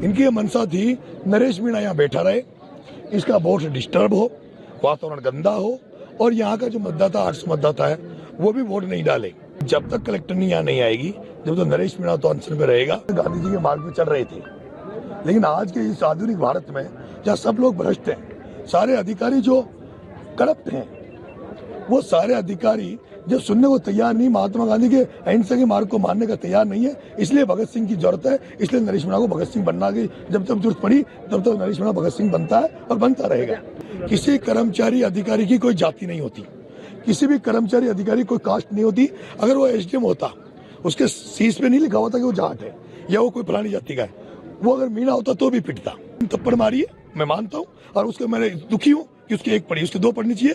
इनकी ये मंशा थी नरेश मीणा यहाँ बैठा रहे, इसका वोट डिस्टर्ब हो, वातावरण गंदा हो और यहाँ का जो मतदाता 800 मतदाता है वो भी वोट नहीं डाले। जब तक कलेक्टर यहाँ नहीं आएगी, जब तक नरेश मीणा तो अनशन पे रहेगा। गांधी जी के मार्ग पे चल रहे थे, लेकिन आज के इस आधुनिक भारत में जहाँ सब लोग भ्रष्ट हैं, सारे अधिकारी जो करप्ट हैं, वो सारे अधिकारी जब सुनने को तैयार नहीं, महात्मा गांधी के अहिंसा के मार्ग को मानने का तैयार नहीं है, इसलिए भगत सिंह की जरूरत है। इसलिए नरेश मीणा को भगत सिंह बनना की जब तक जरूरत पड़ी तब तक नरेश मीणा भगत सिंह बनता है और बनता रहेगा। किसी कर्मचारी अधिकारी की कोई जाति नहीं होती, किसी भी कर्मचारी अधिकारी कोई कास्ट नहीं होती। अगर वो एसडीएम होता, उसके शीश पे नहीं लिखा होता कि वो जाट है या वो कोई फलानी जाति का है, वो अगर मीणा होता तो भी पिटता। थप्पड़ मारी है, मैं मानता हूँ, और उसके मैं दुखी हूँ कि उसकी एक पड़ी, उसके 2 पड़नी चाहिए।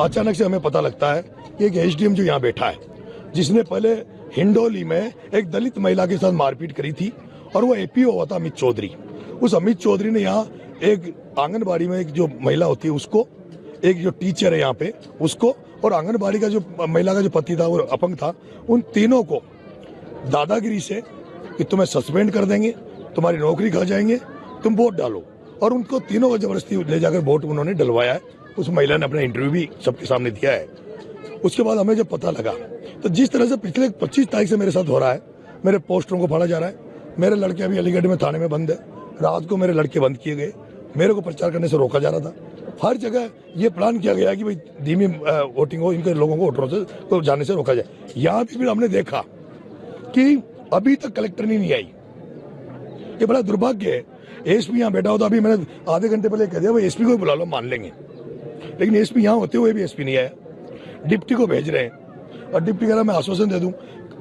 अचानक से हमें पता लगता है कि एक एसडीएम जो यहाँ बैठा है, जिसने पहले हिंडोली में एक दलित महिला के साथ मारपीट करी थी, और वो एपीओ हुआ था अमित चौधरी। उस अमित चौधरी ने यहाँ एक आंगनबाड़ी में एक जो महिला होती है उसको, एक जो टीचर है यहाँ पे उसको, और आंगनबाड़ी का जो महिला का जो पति था वो अपंग था, उन तीनों को दादागिरी से कि तुम्हें सस्पेंड कर देंगे, तुम्हारी नौकरी खा जाएंगे, तुम वोट डालो, और उनको तीनों को जबरदस्ती ले जाकर वोट उन्होंने डलवाया है। उस महिला ने अपना इंटरव्यू भी सबके सामने दिया है। उसके बाद हमें जब पता लगा, तो जिस तरह से पिछले 25 तारीख से मेरे साथ हो रहा है, मेरे पोस्टरों को फाड़ा जा रहा है, मेरे लड़के अभी अलीगढ़ में थाने में बंद है, रात को मेरे लड़के बंद किए गए, मेरे को प्रचार करने से रोका जा रहा था। हर जगह ये प्लान किया गया कि भाई धीमी वोटिंग हो, इनके लोगों को वोटरों से को जाने से रोका जाए। यहाँ भी फिर हमने देखा कि अभी तक कलेक्टर नहीं आई। ये बड़ा दुर्भाग्य है। एसपी यहाँ बैठा हो, तो अभी मैंने आधे घंटे पहले कह दिया भाई एसपी को बुला लो, मान लेंगे, लेकिन एसपी यहाँ होते हुए भी एसपी नहीं आया। डिप्टी को भेज रहे हैं, और डिप्टी कह रहा मैं आश्वासन दे दूं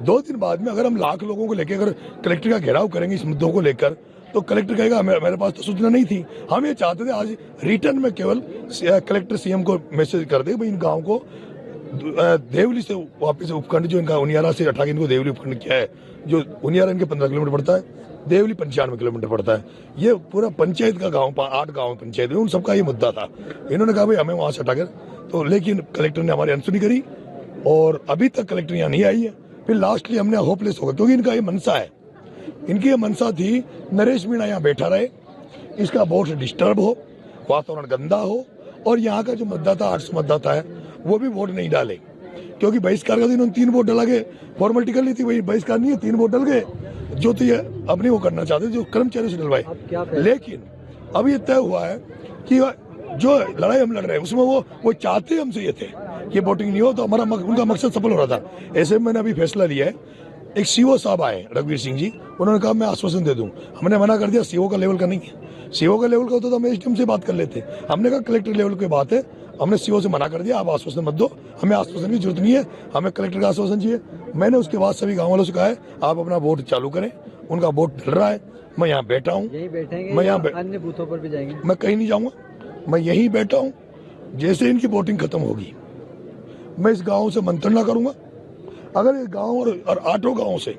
2 दिन बाद में, अगर हम लाख लोगों को लेकर अगर कलेक्टर का घेराव करेंगे इस मुद्दों को लेकर, तो कलेक्टर कहेगा मेरे पास तो सूचना नहीं थी। हम ये चाहते थे आज रिटर्न में केवल कलेक्टर सीएम को मैसेज कर दे भाई इन गाँव को देवली से वापिस उपखंड, जो इनका उनियारा से हटा के इनको देवली उपखंड किया है, जो उनियारा इनके 15 किलोमीटर पड़ता है, देवली 95 किलोमीटर पड़ता है। ये पूरा पंचायत का गांव, 8 गांव पंचायत में, उन सबका ये मुद्दा था। इन्होंने कहा भाई हमें वहां से हटाकर, तो लेकिन कलेक्टर ने हमारी अनसुनी करी और अभी तक कलेक्टर यहाँ नहीं आई है। फिर लास्टली हमने होपलेस हो गए, क्योंकि इनका ये मनसा है, इनकी ये मनसा थी नरेश मीणा यहाँ बैठा रहे, इसका वोट डिस्टर्ब हो, वातावरण गंदा हो और यहाँ का जो मतदाता 800 मतदाता है वो भी वोट नहीं डाले। क्योंकि बहिष्कार का दिन उन 3 वोट डला के फॉर्मेलिटी कर ली थी, वही बहिष्कार नहीं है, 3 वोट डल गए, जो तो ये अपनी वो करना चाहते जो कर्मचारी से डलवाए। लेकिन अब ये तय हुआ है कि जो लड़ाई हम लड़ रहे हैं उसमें वो चाहते हमसे ये थे कि वोटिंग नहीं हो, तो हमारा उनका मकसद सफल हो रहा था। ऐसे में मैंने अभी फैसला लिया है, एक सीओ साहब आए रघुवीर सिंह जी, उन्होंने कहा मैं आश्वासन दे दूं। हमने मना कर दिया, सीओ का लेवल का नहीं है, सीओ का लेवल का होता तो हम एसडीएम से बात कर लेते। हमने कहा कलेक्टर लेवल की बात है, हमने सीओ से मना कर दिया, आप आश्वासन मत दो, हमें आश्वासन की जरूरत नहीं है, हमें कलेक्टर का आश्वासन चाहिए। मैंने उसके बाद सभी गाँव वालों से कहा है आप अपना वोट चालू करें, उनका वोट डल रहा है, मैं यहाँ बैठा हूँ, मैं यहाँ अन्य बूथों पर भी जाएंगे, मैं कहीं नहीं जाऊँगा, मैं यहीं बैठा हूँ। जैसे इनकी वोटिंग खत्म होगी मैं इस गाँव से मंत्रणा करूंगा। अगर ये गाँव और 8 गाँव से,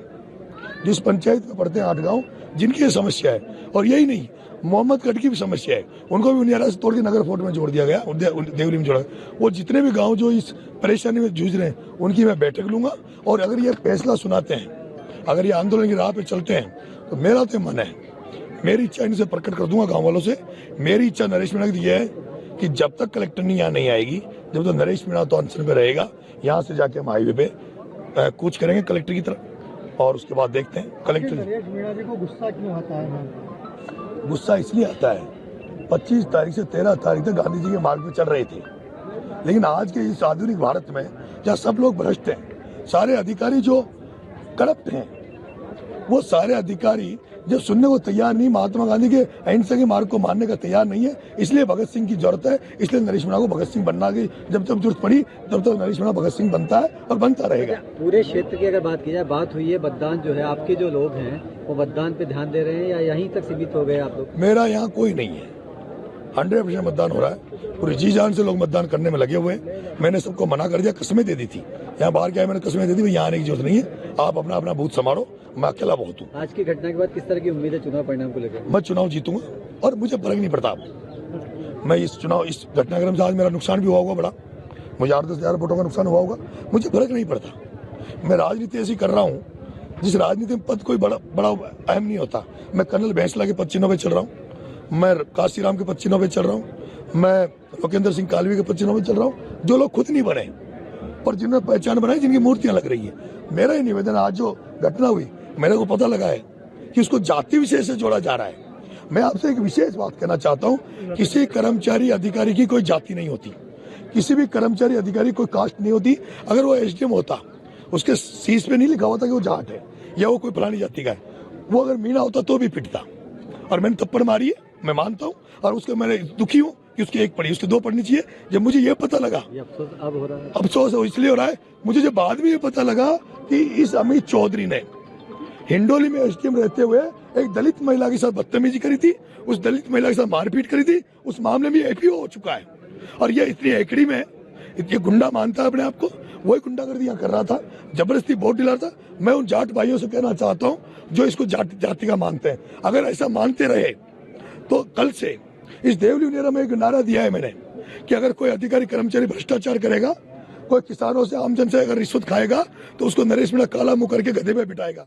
जिस पंचायत में पड़ते हैं 8 गांव, जिनकी ये समस्या है, और यही नहीं मोहम्मदगढ़ की भी समस्या है, उनको भी उनियारा से तोड़ के नगर फोर्ट में जोड़ दिया गया, देवली में जोड़ा। वो जितने भी गांव जो इस परेशानी में जूझ रहे हैं उनकी मैं बैठक लूंगा, और अगर ये फैसला सुनाते हैं, अगर ये आंदोलन की राह पे चलते हैं, तो मेरा तो मन है, मेरी इच्छा इनसे प्रकट कर दूंगा गाँव वालों से। मेरी इच्छा नरेश मीणा की है कि जब तक कलेक्टर यहाँ नहीं आएगी, जब तक नरेश मीणा तो अनशन पे रहेगा, यहाँ से जाके हम हाईवे पे कूच करेंगे कलेक्टर की तरफ, और उसके बाद देखते हैं कलेक्टर। नरेश मीणा जी को गुस्सा क्यों आता है? गुस्सा इसलिए आता है, 25 तारीख से 13 तारीख तक गांधी जी के मार्ग पे चल रहे थे, लेकिन आज के इस आधुनिक भारत में जहाँ सब लोग भ्रष्ट हैं, सारे अधिकारी जो करप्ट हैं, वो सारे अधिकारी जब सुनने को तैयार नहीं, महात्मा गांधी के अहिंसा के मार्ग को मानने का तैयार नहीं है, इसलिए भगत सिंह की जरूरत है। इसलिए नरेश मीणा को भगत सिंह बनना की जब तक जरूरत पड़ी तब तक नरेश मीणा भगत सिंह बनता है और बनता रहेगा। पूरे क्षेत्र की अगर बात की जाए, बात हुई है मतदान जो है, आपके जो लोग हैं वो मतदान पे ध्यान दे रहे हैं या यहीं तक सीमित हो गए आप लोग? मेरा यहाँ कोई नहीं है, 100% मतदान हो रहा है, पूरी जी जान से लोग मतदान करने में लगे हुए हैं। मैंने सबको मना कर दिया, कस्में दे दी थी, यहाँ बाहर क्या है मैंने कस्में दे दी, यहाँ आने की जरूरत नहीं है, आप अपना अपना बूथ संभालो, मैं अकेला बहुत हूँ। आज की घटना के बाद किस तरह की उम्मीद है चुनाव परिणाम को लेकर? मैं चुनाव जीतूंगा और मुझे फर्क नहीं पड़ता। मैं इस घटनाक्रम से आज मेरा नुकसान भी हुआ होगा बड़ा, मुझे 8-10 हज़ार वोटों का नुकसान हुआ होगा, मुझे फर्क नहीं पड़ता। मैं राजनीति ऐसी कर रहा हूँ जिस राजनीति में पद कोई बड़ा अहम नहीं होता। मैं कर्नल बैंसला के पद चिन्हों पे चल रहा हूँ, मैं काशीराम के पद चिन्हों पे चल रहा हूँ, मैं लोकेंद्र सिंह कालवी के पद चिन्हों पे चल रहा हूँ, जो लोग खुद नहीं बने और जिन्होंने पहचान बनाई, जिनकी मूर्तियां लग रही है। मेरा ही निवेदन, आज जो घटना हुई मेरे को पता लगा है कि उसको जाति विशेष से जोड़ा जा रहा है। मैं आपसे एक विशेष बात कहना चाहता हूँ, किसी कर्मचारी अधिकारी की कोई जाति नहीं होती, किसी भी कर्मचारी अधिकारी कोई कास्ट नहीं होती। अगर वो एसडीएम होता, उसके शीश पे नहीं लिखा होता कि वो जाट है या वो कोई फलानी जाति का है, वो अगर मीना होता तो भी पिटता। और मैंने थप्पड़ मारी है, मैं मानता हूँ, और उसके मैंने दुखी हूँ कि उसकी एक पड़ी, उसकी दो पड़नी चाहिए। जब मुझे ये पता लगा, ये अफसोस अब हो रहा है, अफसोस इसलिए हो रहा है मुझे, जब बाद में ये पता लगा कि इस अमित चौधरी ने हिंडोली में एसडीएम रहते हुए एक दलित महिला के साथ बदतमीजी करी थी, उस दलित महिला के साथ मारपीट करी थी, उस मामले में एपीओ हो चुका है। और ये इतनी एकड़ी में ये गुंडा मानता है अपने आप को, वही गुंडागर्दी यहाँ कर रहा था, जबरदस्ती वोट दिला रहा था। मैं उन जाट भाइयों से कहना चाहता हूँ जो इसको जाति का मानते हैं, अगर ऐसा मानते रहे तो कल से इस देवली में एक नारा दिया है मैंने कि अगर कोई अधिकारी कर्मचारी भ्रष्टाचार करेगा, कोई किसानों से, आमजन से अगर रिश्वत खाएगा, तो उसको नरेश मीणा काला मुंह करके गधे पे बिठाएगा।